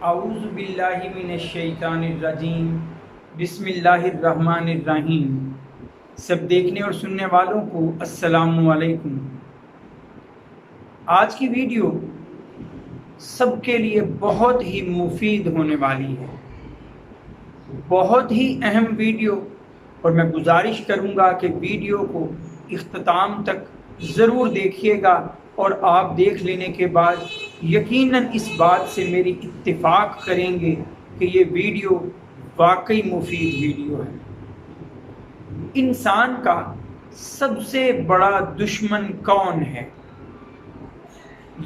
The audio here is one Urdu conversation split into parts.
اعوذ باللہ من الشیطان الرجیم بسم اللہ الرحمن الرحیم۔ سب دیکھنے اور سننے والوں کو السلام علیکم۔ آج کی ویڈیو سب کے لیے بہت ہی مفید ہونے والی ہے، بہت ہی اہم ویڈیو، اور میں گزارش کروں گا کہ ویڈیو کو اختتام تک ضرور دیکھیے گا، اور آپ دیکھ لینے کے بعد یقیناً اس بات سے میری اتفاق کریں گے کہ یہ ویڈیو واقعی مفید ویڈیو ہے۔ انسان کا سب سے بڑا دشمن کون ہے؟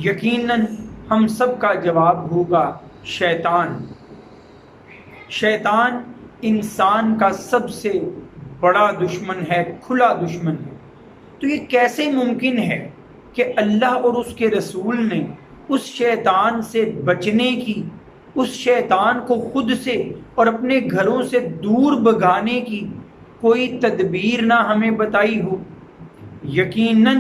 یقیناً ہم سب کا جواب ہوگا شیطان۔ شیطان انسان کا سب سے بڑا دشمن ہے، کھلا دشمن ہے۔ تو یہ کیسے ممکن ہے کہ اللہ اور اس کے رسول نے اس شیطان سے بچنے کی، اس شیطان کو خود سے اور اپنے گھروں سے دور بھگانے کی کوئی تدبیر نہ ہمیں بتائی ہو؟ یقیناً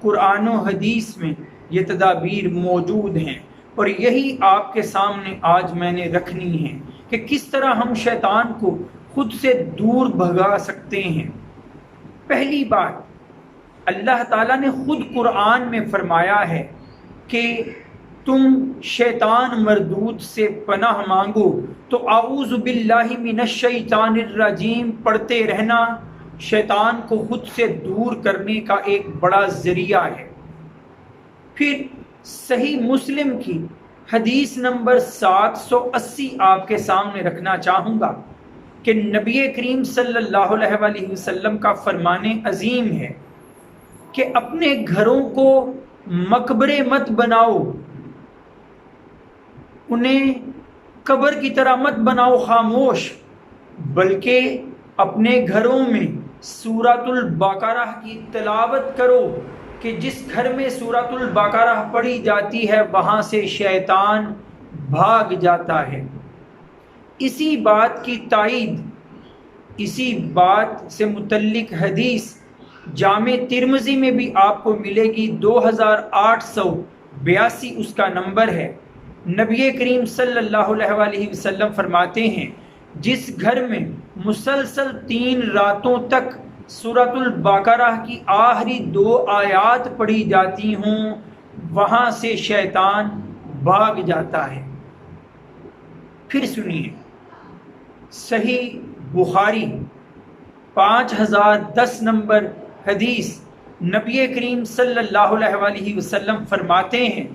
قرآن و حدیث میں یہ تدابیر موجود ہیں، اور یہی آپ کے سامنے آج میں نے رکھنی ہے کہ کس طرح ہم شیطان کو خود سے دور بھگا سکتے ہیں۔ پہلی بات، اللہ تعالیٰ نے خود قرآن میں فرمایا ہے کہ تم شیطان مردود سے پناہ مانگو، تو اعوذ باللہ من الشیطان الرجیم پڑھتے رہنا شیطان کو خود سے دور کرنے کا ایک بڑا ذریعہ ہے۔ پھر صحیح مسلم کی حدیث نمبر 780 آپ کے سامنے رکھنا چاہوں گا کہ نبی کریم صلی اللہ علیہ وسلم کا فرمان عظیم ہے کہ اپنے گھروں کو مقبرے مت بناؤ، انہیں قبر کی طرح مت بناؤ خاموش، بلکہ اپنے گھروں میں سورۃ البقرہ کی تلاوت کرو، کہ جس گھر میں سورۃ البقرہ پڑھی جاتی ہے وہاں سے شیطان بھاگ جاتا ہے۔ اسی بات کی تائید، اسی بات سے متعلق حدیث جامع ترمذی میں بھی آپ کو ملے گی، 2882 اس کا نمبر ہے۔ نبی کریم صلی اللہ علیہ وسلم فرماتے ہیں جس گھر میں مسلسل 3 راتوں تک سورۃ البقرہ کی آخری 2 آیات پڑھی جاتی ہوں وہاں سے شیطان بھاگ جاتا ہے۔ پھر سنیے، صحیح بخاری 5010 نمبر حدیث، نبی کریم صلی اللہ علیہ وسلم فرماتے ہیں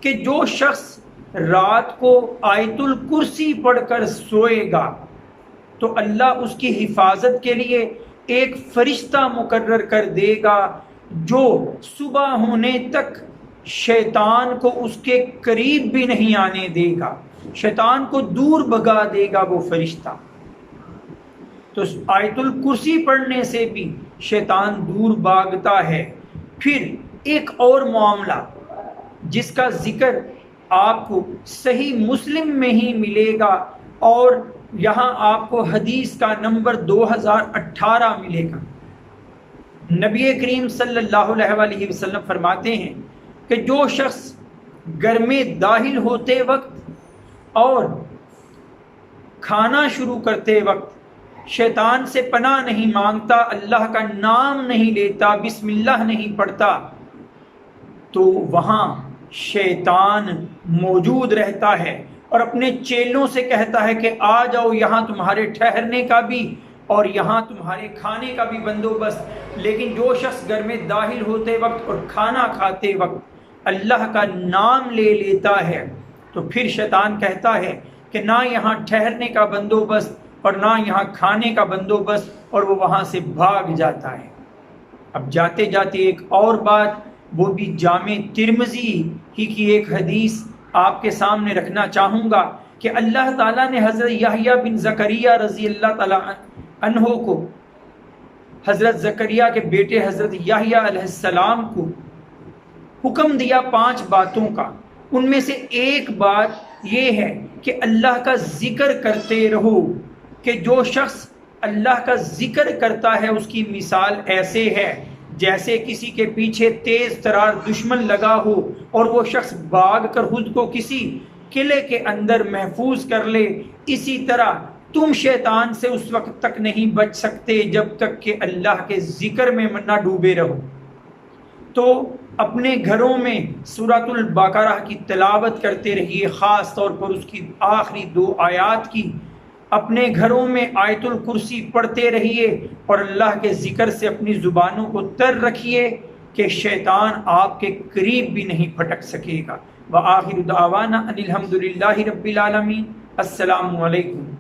کہ جو شخص رات کو آیت الکرسی پڑھ کر سوئے گا تو اللہ اس کی حفاظت کے لیے ایک فرشتہ مقرر کر دے گا جو صبح ہونے تک شیطان کو اس کے قریب بھی نہیں آنے دے گا، شیطان کو دور بھگا دے گا وہ فرشتہ۔ تو آیت الکرسی پڑھنے سے بھی شیطان دور بھاگتا ہے۔ پھر ایک اور معاملہ جس کا ذکر آپ کو صحیح مسلم میں ہی ملے گا، اور یہاں آپ کو حدیث کا نمبر 2018 ملے گا۔ نبی کریم صلی اللہ علیہ وسلم فرماتے ہیں کہ جو شخص گھر میں داخل ہوتے وقت اور کھانا شروع کرتے وقت شیطان سے پناہ نہیں مانگتا، اللہ کا نام نہیں لیتا، بسم اللہ نہیں پڑھتا، تو وہاں شیطان موجود رہتا ہے اور اپنے چیلوں سے کہتا ہے کہ آ جاؤ، یہاں تمہارے ٹھہرنے کا بھی اور یہاں تمہارے کھانے کا بھی بندوبست۔ لیکن جو شخص گھر میں داخل ہوتے وقت اور کھانا کھاتے وقت اللہ کا نام لے لیتا ہے تو پھر شیطان کہتا ہے کہ نہ یہاں ٹھہرنے کا بندوبست اور نہ یہاں کھانے کا بندوبست، اور وہ وہاں سے بھاگ جاتا ہے۔ اب جاتے جاتے ایک اور بات، وہ بھی جامع ترمذی کی ایک حدیث آپ کے سامنے رکھنا چاہوں گا کہ اللہ تعالیٰ نے حضرت یحییٰ بن زکریا رضی اللہ تعالیٰ عنہ کو، حضرت زکریا کے بیٹے حضرت یحییٰ علیہ السلام کو حکم دیا 5 باتوں کا۔ ان میں سے ایک بات یہ ہے کہ اللہ کا ذکر کرتے رہو، کہ جو شخص اللہ کا ذکر کرتا ہے اس کی مثال ایسے ہے جیسے کسی کے پیچھے تیز ترار دشمن لگا ہو اور وہ شخص بھاگ کر خود کو کسی قلعے کے اندر محفوظ کر لے، اسی طرح تم شیطان سے اس وقت تک نہیں بچ سکتے جب تک کہ اللہ کے ذکر میں نہ ڈوبے رہو۔ تو اپنے گھروں میں سورۃ البقرہ کی تلاوت کرتے رہیے، خاص طور پر اس کی آخری 2 آیات کی۔ اپنے گھروں میں آیت الکرسی پڑھتے رہیے اور اللہ کے ذکر سے اپنی زبانوں کو تر رکھیے کہ شیطان آپ کے قریب بھی نہیں پھٹک سکے گا۔ وآخر دعوانا ان الحمد للہ رب العالمین۔ السلام علیکم۔